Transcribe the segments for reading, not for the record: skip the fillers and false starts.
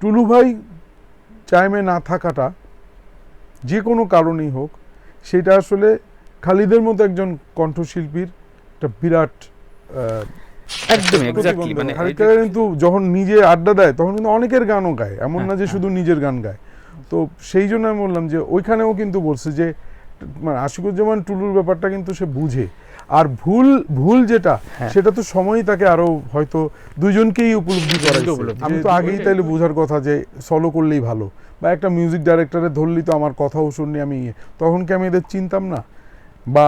টুলু ভাই চাইমে না থাকাটা যে কোনো কারণেই হোক, সেটা আসলে খালিদের মতো একজন কণ্ঠশিল্পীর একটা বিরাট একদম এক্স্যাক্টলি। মানে খালিদ কাকা কিন্তু যখন নিজে আড্ডা দেয় তখন কিন্তু অনেকের গানও গায়, এমন না যে শুধু নিজের গান গায়। তো সেই জন্য আমি বললাম যে ওইখানেও কিন্তু বলছে যে মানে আশিকুজ্জামান টুলুর ব্যাপারটা কিন্তু সে বুঝে। আর ভুল যেটা সেটা তো সময়ই তাকে আরো হয়তো দুইজনকেই উপলব্ধি করাইছে। আমি তো আগেই তাইলে বোঝার কথা যে সলো করলেই ভালো, বা একটা মিউজিক ডাইরেক্টরে ধরলি তো আমার কথাও শুননি আমি, তখন কি আমি এদের চিনতাম না? বা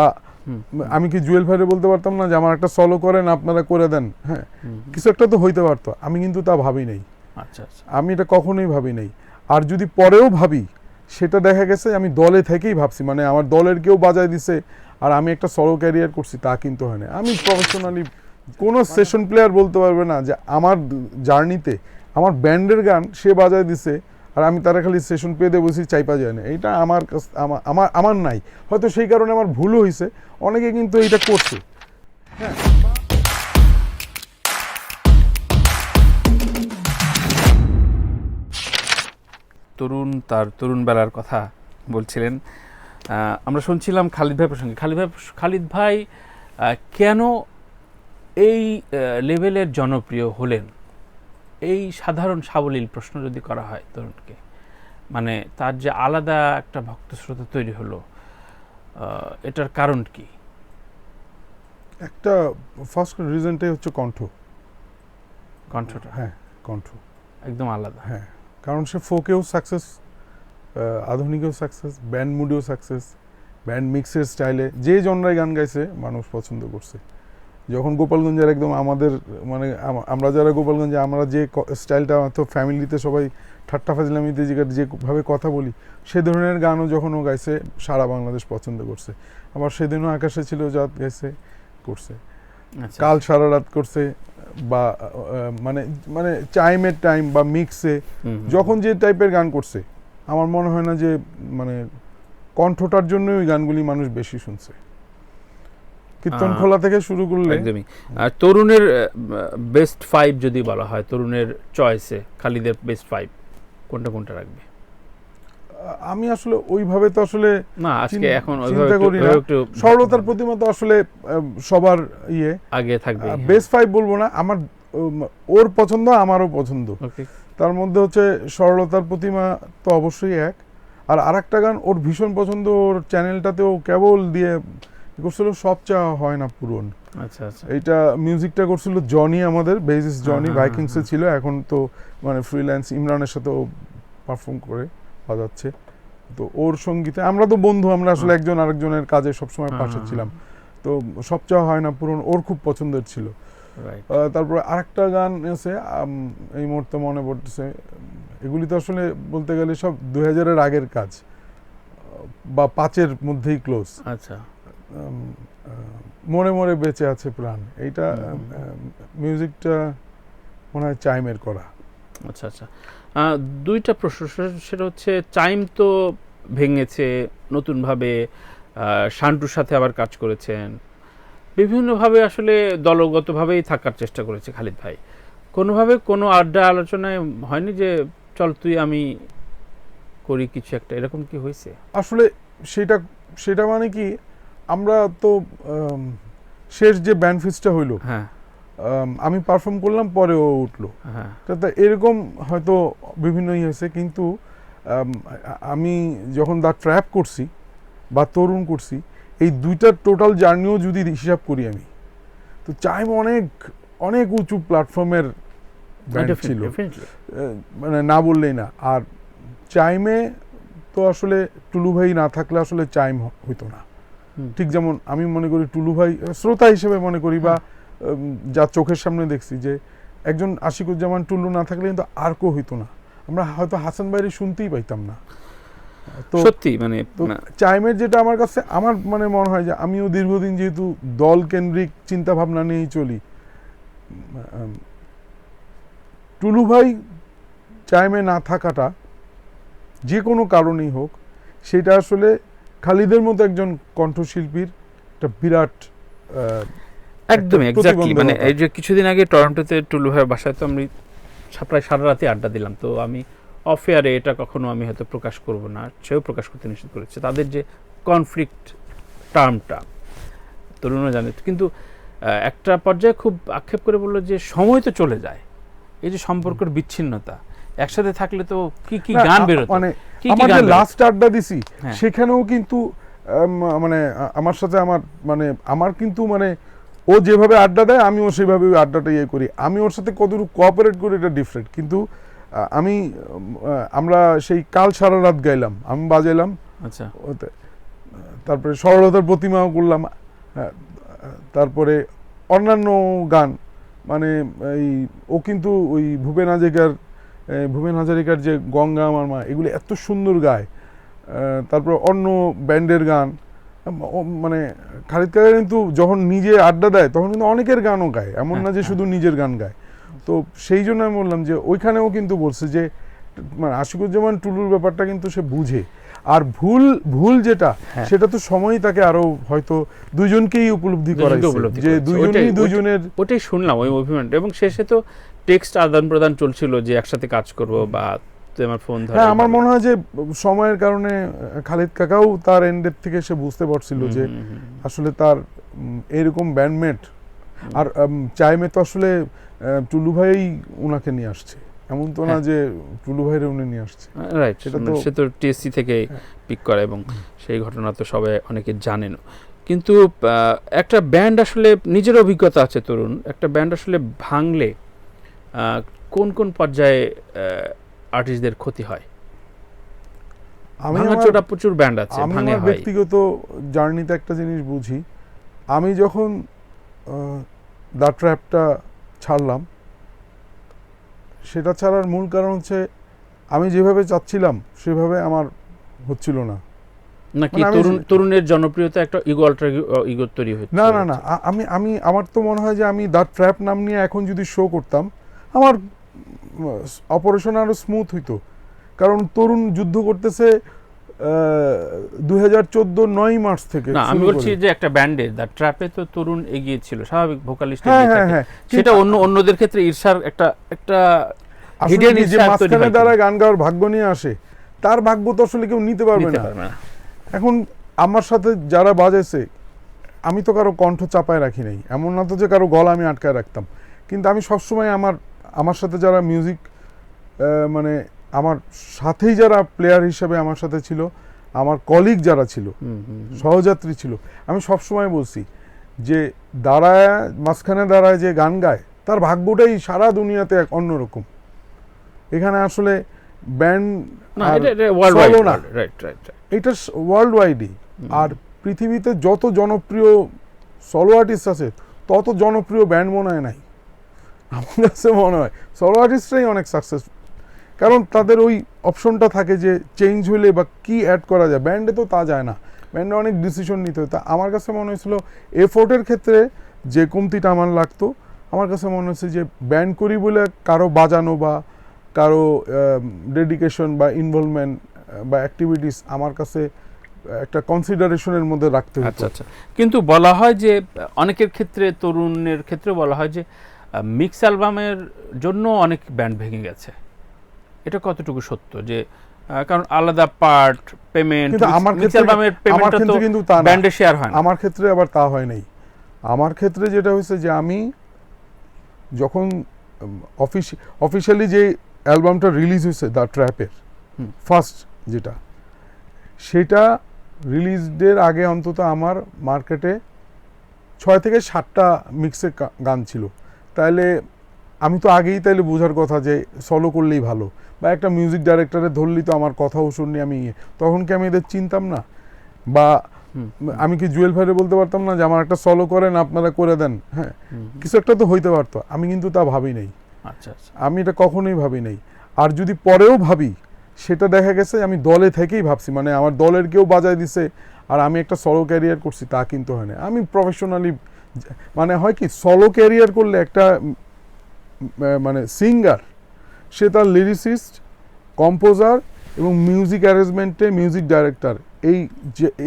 আমি কি জুয়েল ভাইরে বলতে পারতাম না যে আমার একটা সলো করেন, আপনারা করে দেন? হ্যাঁ, কিছু একটা তো হইতে পারতো। আমি কিন্তু তা ভাবি নাই। আচ্ছা আচ্ছা, আমি এটা কখনোই ভাবি নাই। আর যদি পরেও ভাবি, সেটা দেখা গেছে আমি দলে থেকেই ভাবছি, মানে আমার দলের কেউ বাজায় দিছে আর আমি একটা সলো ক্যারিয়ার করছি, তা কিন্তু হয় না। আমি প্রফেশনালি, কোনো সেশন প্লেয়ার বলতে পারবে না যে আমার জার্নিতে আমার ব্যান্ডের গান সে বাজায় দিছে আর আমি তারা খালি সেশন পেয়ে বসি চাইপা যায় না। এটা আমার আমার নাই। হয়তো সেই কারণে আমার ভুলও হয়েছে, অনেকে কিন্তু এইটা করছে। হ্যাঁ, তার তরুণ বেলার কথা বলছিলেন। আমরা শুনছিলাম খালিদ ভাই প্রসঙ্গে। খালিদ ভাই কেন এই লেভেলের জনপ্রিয় হলেন? এই সাধারণ সাবলীল প্রশ্ন যদি করা হয় তরুণকে, মানে তার যে আলাদা একটা ভক্তশ্রোতা তৈরি হলো, এটার কারণ কি? একটা ফার্স্ট রিজনটাই হচ্ছে কণ্ঠটা। হ্যাঁ, কণ্ঠ একদম আলাদা। হ্যাঁ, কারণ সে ফোকেও সাকসেস, আধুনিকেও সাকসেস, ব্যান্ড মুডেও সাকসেস, ব্যান্ড মিক্সের স্টাইলে যে জনরায় গান গাইছে মানুষ পছন্দ করছে। যখন গোপালগঞ্জের একদম আমাদের মানে আমরা যারা গোপালগঞ্জে, আমরা যে স্টাইলটা তো ফ্যামিলিতে সবাই ঠাট্টা ফাজলামিতে যেভাবে কথা বলি, সে ধরনের গানও যখন ও গাইছে সারা বাংলাদেশ পছন্দ করছে। আবার সেদিনও আকাশে ছিল জাত গাইছে, করছে, কাল সারা রাত করছে, বা মানে মানে চাইমের টাইম বা মিক্সে যখন যে টাইপের গান করছে, আমার মনে হয় না যে মানে কণ্ঠটার জন্য ওই গানগুলি মানুষ বেশি শুনছে। কীর্তন খোলা থেকে শুরু করলে একদমই। আর তরুণের বেস্ট 5 যদি বলা হয়, তরুণের চয়েসে খালিদের বেস্ট 5 কোনটা কোনটা রাখবে? আমি আসলে ওইভাবে তো আসলে না, আজকে এখন চিন্তা করি না। সরলতার প্রতিমা তো আসলে সবার আগে থাকবে। বেস্ট 5 বলবো না, আমার ওর পছন্দ আমারও পছন্দ। তার মধ্যে হচ্ছে সরলতার প্রতিমা তো অবশ্যই এক। আর আরেকটা গান ওর ভীষণ পছন্দ, ওর চ্যানেলটাতেও কেবল দিয়ে করছিল, সব চাওয়া হয় না পূরণ। আচ্ছা আচ্ছা, এইটা মিউজিকটা করছিল জনি, আমাদের বেসিস জনি, ভাইকিংসে ছিল, এখন তো মানে ফ্রিল্যান্স ইমরানের সাথে ও পারফর্ম করে বাজাচ্ছে। তো ওর সঙ্গীতে আমরা তো বন্ধু, আমরা আসলে একজন আরেকজনের কাজে সবসময় পাশে ছিলাম। তো সব চাওয়া হয় না পূরণ ওর খুব পছন্দের ছিল। তারপরে আরেকটা গান আছে এই মুহূর্তে মনে পড়তেছে, এগুলি তো আসলে বলতে গেলে সব 2000-এর আগের কাজ বা 5-এর মধ্যেই ক্লোজ। আচ্ছা, মনে মনে বেঁচে আছে প্রাণ, এইটা মিউজিকটা মনে হয় চাইমের করা। আচ্ছা আচ্ছা, দুইটা প্রশ্ন। সেটা হচ্ছে চাইম তো ভেঙেছে নতুনভাবে, শান্টুর সাথে আবার কাজ করেছেন, বিভিন্নভাবে আসলে দলগতভাবেই থাকার চেষ্টা করেছে খালিদ ভাই। কোনোভাবে কোনো আড্ডা আলোচনায় হয়নি যে চল তুই আমি করি কিছু একটা, এরকম কি হয়েছে? আসলে সেটা মানে কি, আমরা তো শেষ যে ব্যান্ড ফিস্টটা হইলো, হ্যাঁ, আমি পারফর্ম করলাম, পরে ও উঠলো, হ্যাঁ, এরকম হয়তো বিভিন্ন হয়েছে। কিন্তু আমি যখন দা ট্র্যাপ করছি বা তরুণ করছি, এই দুইটার টোটাল জার্নিও যদি হিসাব করি আমি, তো চাইম অনেক অনেক উঁচু প্ল্যাটফর্মের ব্যান্ড ছিল, মানে না বললেই না। আর চাইমে তো আসলে টুলু ভাই না থাকলে আসলে চাইম হইতো না। ঠিক যেমন আমি মনে করি টুলু ভাই শ্রোতা হিসেবে মনে করি, বা যা চোখের সামনে দেখছি, যে একজন আশিকুজ্জামান টুলু না থাকলে কিন্তু আর কেউ হইতো না, আমরা হয়তো হাসান ভাইরে শুনতেই পাইতাম না। তো সত্যি মানে চাইমের যেটা আমার কাছে, আমার মানে মনে হয় যে আমিও দীর্ঘদিন যেহেতু দল কেন্দ্রিক চিন্তা ভাবনা নিয়েই চলি, টুলু ভাই চাইমে না থাকাটা যে কোনো কারণেই হোক, সেটা আসলে খালিদের মতো একজন কণ্ঠশিল্পীর একটা বিরাট একদম এক্স্যাক্টলি। মানে এই যে কিছুদিন আগে টরন্টোতে টুলু ভাইয়ের বাসায় তো আমি প্রায় সারা রাতে আড্ডা দিলাম, তো আমি অফ এয়ারে এটা কখনো আমি হয়তো প্রকাশ করব না, সেও প্রকাশ করতে নিষেধ করেছে। তাদের যে কনফ্লিক্ট টার্মটা তরুণরা জানে, কিন্তু একটা পর্যায়ে খুব আক্ষেপ করে বললো যে সময় তো চলে যায়, এই যে সম্পর্কের বিচ্ছিন্নতা, একসাথে থাকলে তো কি কি গান বেরোতো, মানে কি কি আমার গান যে বেরোতো? লাস্ট আড্ডা দিছি হ্যাঁ। সেখানেও কিন্তু মানে আমার সাথে আমার কিন্তু মানে ও যেভাবে আড্ডা দেয় আমিও সেভাবে ওই আড্ডাটা ইয়ে করি, আমি ওর সাথে কতটুকু কোঅপারেট করি এটা ডিফারেন্ট। কিন্তু আমরা সেই কাল সারা রাত গাইলাম, আমি বাজাইলাম আচ্ছা, ওতে, তারপরে সরলতার প্রতিমাও করলাম, হ্যাঁ, তারপরে অন্যান্য গান মানে এই ও কিন্তু ওই ভূপেন হাজারিকার যে গঙ্গা আমার মা এগুলো এত সুন্দর গায়। তারপরে অন্য ব্যান্ডের গান, মানে খালিদ কাকা কিন্তু যখন নিজে আড্ডা দেয় তখন কিন্তু অনেকের গানও গায়, এমন না যে শুধু নিজের গান গায়। তো সেই জন্য আমি বললাম যে ওইখানেও কিন্তু বলছে যে মানে আশিকুজ্জামান টুলুর ব্যাপারটা কিন্তু সে বুঝে, আর ভুল যেটা সেটা তো সময়ই তাকে আরো হয়তো দুইজনকেই উপলব্ধি করাইছে যে দুইজনই দুইজনের। ওটাই শুনলাম ওই মুভমেন্ট, এবং শেষে তো টেক্সট আদান প্রদান চলছিল যে একসাথে কাজ করব বা তুই আমার ফোন ধর। হ্যাঁ, আমার মনে হয় যে সময়ের কারণে খালিদ কাকাও তার এন্ডের থেকে সে বুঝতে পারছিল যে আসলে তার এরকম ব্যান্ডমেট, আর চাইমে তো আসলে টুলু ভাই উনাকে নিয়ে আসছে, এমন তো না যে টুলু ভাইরে উনি নিয়ে আসছে। রাইট, সে তো টিএসসি থেকে পিক করে এবং সেই ঘটনা তো সবাই অনেকে জানেন। কিন্তু একটা ব্যান্ড আসলে নিজের অভিজ্ঞতা আছে তরুণ, একটা ব্যান্ড আসলে ভাঙলে কোন কোন পর্যায়ে আর্টিস্টদের ক্ষতি হয়? ভাঙাচোরা প্রচুর ব্যান্ড আছে, ভাঙে হয়। ব্যক্তিগত জার্নিতে একটা জিনিস বুঝি, আমি যখন দ্য ট্র্যাপটা ছাড়লাম, সেটা ছাড়ার মূল কারণ হচ্ছে আমি যেভাবে চাচ্ছিলাম সেভাবে আমার হচ্ছিল না। নাকি তরুণের জনপ্রিয়তা একটা ইগো তৈরি হচ্ছে? না না না, আমি আমার তো মনে হয় যে আমি দ্য ট্র্যাপ নাম নিয়ে এখন যদি শো করতাম আমার অপারেশন আরো স্মুথ হইতো, কারণ তরুণ যুদ্ধ করতেছে 2014 9 মার্চ থেকে। না, আমি বলছি যে একটা ব্যান্ডে দ্য ট্র্যাপে তো তরুণ এগিয়ে ছিল, স্বাভাবিক ভোকালিস্ট। হ্যাঁ, সেটা অন্যদের ক্ষেত্রে ঈর্ষার একটা হিডেন ঈর্ষা তৈরি হয়। দ্বারা গান গাওয়ার ভাগ্য নিয়ে আসে, তার ভাগ্য তো আসলে কেউ নিতে পারবে না। এখন আমার সাথে যারা বাজেছে, আমি তো কারো কণ্ঠ চাপায় রাখি নাই, এমন না তো যে কারো গলা আমি আটকায় রাখতাম, কিন্তু আমি সবসময় আমার সাথে যারা মিউজিক মানে আমার সাথেই যারা প্লেয়ার হিসেবে আমার সাথে ছিল, আমার কলিগ যারা ছিল, সহযাত্রী ছিল, আমি সবসময় বলছি যে মাঝখানে দাঁড়ায় যে গান গায় তার ভাগ্যটাই সারা দুনিয়াতে এক অন্যরকম। এখানে আসলে ব্যান্ড এটা ওয়ার্ল্ড ওয়াইডই, আর পৃথিবীতে যত জনপ্রিয় সলো আর্টিস্ট আছে তত জনপ্রিয় ব্যান্ড মনে হয় নাই। আমার কাছে মনে হয় সলো আর্টিস্টরাই অনেক সাকসেসফুল, কারণ তাদের ওই অপশনটা থাকে যে চেঞ্জ হলে বা কি অ্যাড করা যায়। ব্যান্ডে তো তা যায় না, ব্যান্ডে অনেক ডিসিশন নিতে হয়। তা আমার কাছে মনে হয়েছিল এফোর্টের ক্ষেত্রে যে কমতিটা আমার লাগতো, আমার কাছে মনে হচ্ছে যে ব্যান্ড করি বলে কারো বাজানো বা কারো ডেডিকেশন বা ইনভলভমেন্ট বা অ্যাক্টিভিটিস আমার কাছে একটা কনসিডারেশনের মধ্যে রাখতে হতো। আচ্ছা, কিন্তু বলা হয় যে অনেকের ক্ষেত্রে, তরুণের ক্ষেত্রে বলা হয় যে মিক্স অ্যালবামের জন্য অনেক ব্যান্ড ভেঙে গেছে। এটা কতটুকু সত্য? যে কারণ আলাদা পার্ট পেমেন্ট, আমার ক্ষেত্রে কিন্তু তা ব্যান্ডে শেয়ার হয় না। আমার ক্ষেত্রে আবার তা হয় নাই। আমার ক্ষেত্রে যেটা হয়েছে যে আমি যখন অফিশিয়ালি যে অ্যালবামটা রিলিজ হয়েছে দ্য ট্র্যাপের ফার্স্ট যেটা, সেটা রিলিজ ডের আগে অন্তত আমার মার্কেটে 6 থেকে 7টা মিক্সের গান ছিল। তাইলে আমি তো আগেই তাইলে বোঝার কথা যে সলো করলেই ভালো, বা একটা মিউজিক ডাইরেক্টরে ধরলেই তো আমার কথাও শুনি আমি, তখন কি আমি এদের চিনতাম না? বা আমি কি জুয়েল ভাইরে বলতে পারতাম না যে আমার একটা সলো করেন, আপনারা করে দেন? হ্যাঁ, কিছু একটা তো হইতে পারতো। আমি কিন্তু তা ভাবি নাই। আচ্ছা, আমি এটা কখনোই ভাবি নাই। আর যদি পরেও ভাবি, সেটা দেখা গেছে আমি দলে থেকেই ভাবছি, মানে আমার দলের কেউ বাজায় দিছে আর আমি একটা সলো ক্যারিয়ার করছি, তা কিন্তু হয় না। আমি প্রফেশনালি, মানে হয় কি, সলো ক্যারিয়ার করলে একটা মানে সিঙ্গার, সে তার লিরিসিস্ট, কম্পোজার এবং মিউজিক অ্যারেঞ্জমেন্টে মিউজিক ডাইরেক্টর,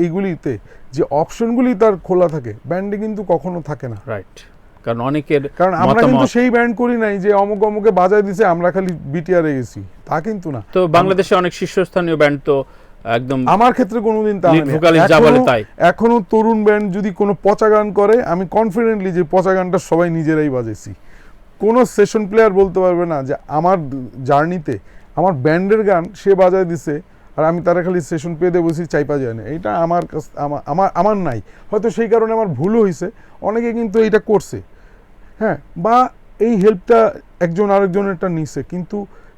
এইগুলিতে যে অপশনগুলি তার খোলা থাকে, ব্যান্ডে কিন্তু কখনো থাকে না। রাইট। কারণ অনেকের কারণ আমরা কিন্তু মতামত সেই ব্যান্ড করি নাই যে অমুক অমুকে বাজায় দিছে আমরা খালি বিটিআরে গেছি, তা কিন্তু না। তো বাংলাদেশে অনেক শীর্ষস্থানীয় ব্যান্ড তো একদম আমার ক্ষেত্রে কোনোদিন তা লিড হয়নি। ভোকালিস্ট যা বলে তাই। এখনো তরুণ ব্যান্ড যদি কোনো পচা গান করে, আমি কনফিডেন্টলি যে পচা গানটা সবাই নিজেরাই বাজেছি। কোনো সেশন প্লেয়ার বলতে পারবে না যে আমার জার্নিতে আমার ব্যান্ডের গান সে বাজায় দিছে আর আমি তারা খালি সেশন পেয়ে দিয়ে বসি চাইপা যায় না। এইটা আমার আমার নাই, হয়তো সেই কারণে আমার ভুলও হয়েছে। অনেকে কিন্তু এইটা করছে, হ্যাঁ, বা এই হেল্পটা একজন আরেকজনেরটা নিছে, কিন্তু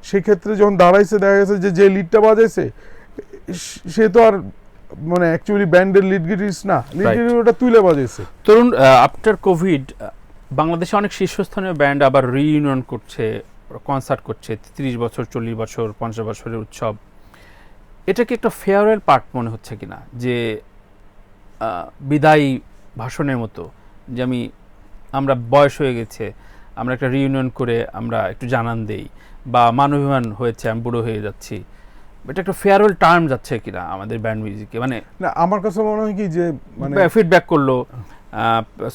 সেক্ষেত্রে যখন দাঁড়াইছে দেখা গেছে যে যে লিডটা বাজাইছে সে তো আর মানে অ্যাকচুয়ালি ব্যান্ডের লিড গিটারিস্ট না, লিড গিটার ওটা তুলে বাজাইছে। তরুণ, আফটার কোভিড বাংলাদেশে অনেক শীর্ষস্থানীয় ব্যান্ড আবার রিইউনিয়ন করছে, কনসার্ট করছে, 30 বছর 40 বছর 50 বছরের উৎসব। এটা কি একটা ফেয়ারওয়েল পার্ট মনে হচ্ছে কিনা, যে বিদায়ী ভাষণের মতো, যে আমরা বয়স হয়ে গেছে, আমরা একটা রিইউনিয়ন করে আমরা একটু জানান দেই, বা মানবিমান হয়েছে আমি বুড়ো হয়ে যাচ্ছি, এটা একটা ফেয়ারওয়েল টার্ম যাচ্ছে কিনা আমাদের ব্যান্ড মিউজিকে? মানে না, আমার কাছে মনে হয় কি যে মানে ফিডব্যাক করলো,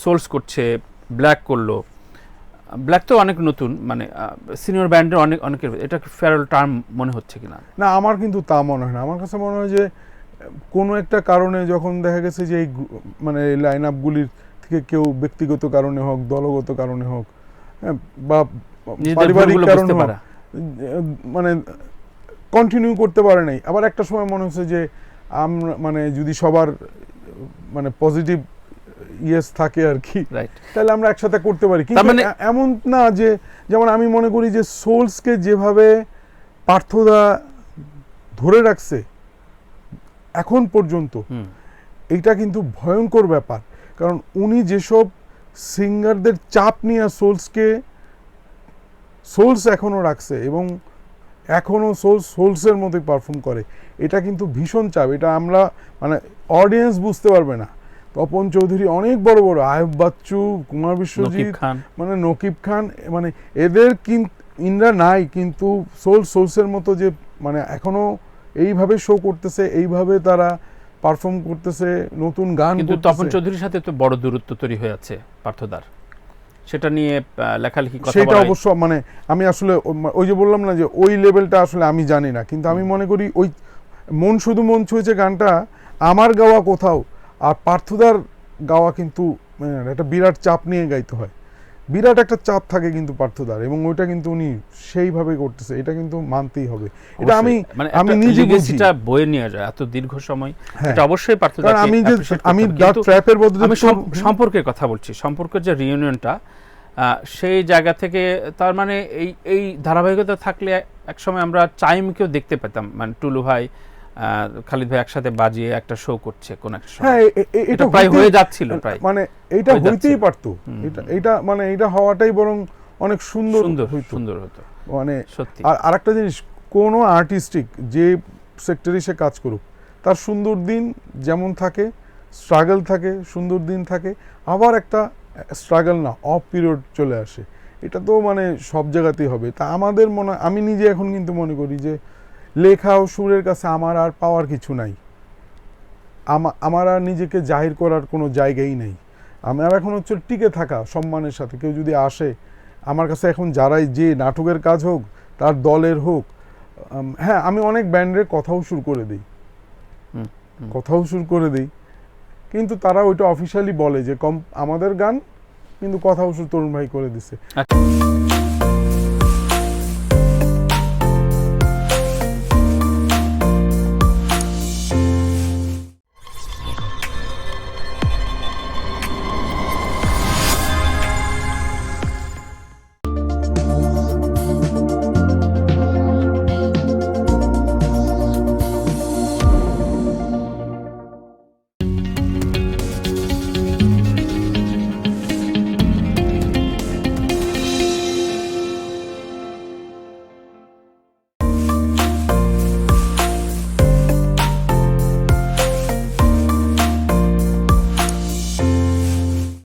সোলস করছে, ব্ল্যাক করলো, ব্ল্যাক তো অনেক নতুন, মানে সিনিয়র ব্যান্ডের অনেকের, এটা ফেয়ারওয়েল টার্ম মনে হচ্ছে কিনা? না, আমার কিন্তু তা মনে হয় না। আমার কাছে মনে হয় যে কোনো একটা কারণে যখন দেখা গেছে যে এই মানে লাইন আপগুলির থেকে কেউ ব্যক্তিগত কারণে হোক, দলগত কারণে হোক, হ্যাঁ, বা পারিবারিক কারণে হোক, মানে কন্টিনিউ করতে পারে নাই। আবার একটা সময় মনে হচ্ছে যে আমরা মানে যদি সবার মানে পজিটিভ ইয়েস থাকে আর কি, তাহলে আমরা একসাথে করতে পারি। কিন্তু এমন না যে, যেমন আমি মনে করি যে সোলসকে যেভাবে পার্থদা ধরে রাখছে এখন পর্যন্ত, এইটা কিন্তু ভয়ঙ্কর ব্যাপার। কারণ উনি যেসব সিঙ্গারদের চাপ নিয়ে সোলস এখনো রাখছে এবং এখনো সোলসের মতোই পারফর্ম করে, এটা কিন্তু ভীষণ চাপ। এটা আমরা মানে অডিয়েন্স বুঝতে পারবে না। তপন চৌধুরী, অনেক বড় বড় আয়ুব বাচ্চু, কুমার বিশ্বজিৎ, মানে নকিব খান, মানে এদের ইনরা নাই, কিন্তু সোলসের মতো যে মানে এখনো এইভাবে শো করতেছে, এইভাবে তারা পারফর্ম করতেছে, নতুন গান। কিন্তু তপন চৌধুরীর সাথে তো বড় দূরত্ব তৈরি হয়ে আছে পার্থদার, সেটা নিয়ে লেখালেখি কথা বলা, সেটা অবশ্য মানে আমি আসলে ওই যে বললাম না যে ওই লেভেলটা আসলে আমি জানি না, কিন্তু আমি মনে করি ওই মন শুধু মন ছুঁয়েছে গানটা আমার গাওয়া কোথাও আর পার্থদার গাওয়া কিন্তু একটা বিরাট চাপ নিয়ে গাইতে হয়, বিরাট একটা চাপ থাকে কিন্তু পার্থদার, এবং ওইটা কিন্তু উনি সেইভাবে করতেছে, এটা কিন্তু মানতেই হবে। এটা আমি নিজে বুঝি, এটা বয়ে নিয়ে যায় এত দীর্ঘ সময়, এটা অবশ্যই পার্থদা। আমি ট্র্যাপের বদলে আমি সম্পর্কের কথা বলছি, সম্পর্কের যে রিইউনিয়নটা, সেই জায়গা থেকে তার মানে এই ধারাবাহিকতা থাকলে একসময় আমরা চাইমকেও দেখতে পেতাম, মানে টুলু ভাই খালিদ ভাই একসাথে বাজিয়ে একটা শো করছে কোন একটা সময়। হ্যাঁ, এটা প্রায় হয়ে যাচ্ছিল, প্রায় মানে এইটা হইতেই পারতো, এটা মানে এটা হওয়াটাই বরং অনেক সুন্দর হতো মানে সত্যি। আর আরেকটা জিনিস, কোনো আর্টিস্টিক যে সেক্টরে সে কাজ করুক, তার সুন্দর দিন যেমন থাকে, স্ট্রাগল থাকে, সুন্দর দিন থাকে, আবার একটা স্ট্রাগল না অফ পিরিয়ড চলে আসে। এটা তো মানে সব জায়গাতেই হবে। তা আমাদের আমি নিজে এখন কিন্তু মনে করি যে লেখা ও সুরের কাছে আমার আর পাওয়ার কিছু নাই, আমার আর নিজেকে জাহির করার কোনো জায়গাই নেই। আমার এখন হচ্ছে টিকে থাকা সম্মানের সাথে। কেউ যদি আসে আমার কাছে, এখন যারাই যে নাটকের কাজ হোক, তার দলের হোক, হ্যাঁ, আমি অনেক ব্যান্ডের কথাও শুরু করে দিই, কিন্তু তারা ওইটা অফিশিয়ালি বলে যে আমাদের গান, কিন্তু কথাও শুরু তরুণ ভাই করে দিছে।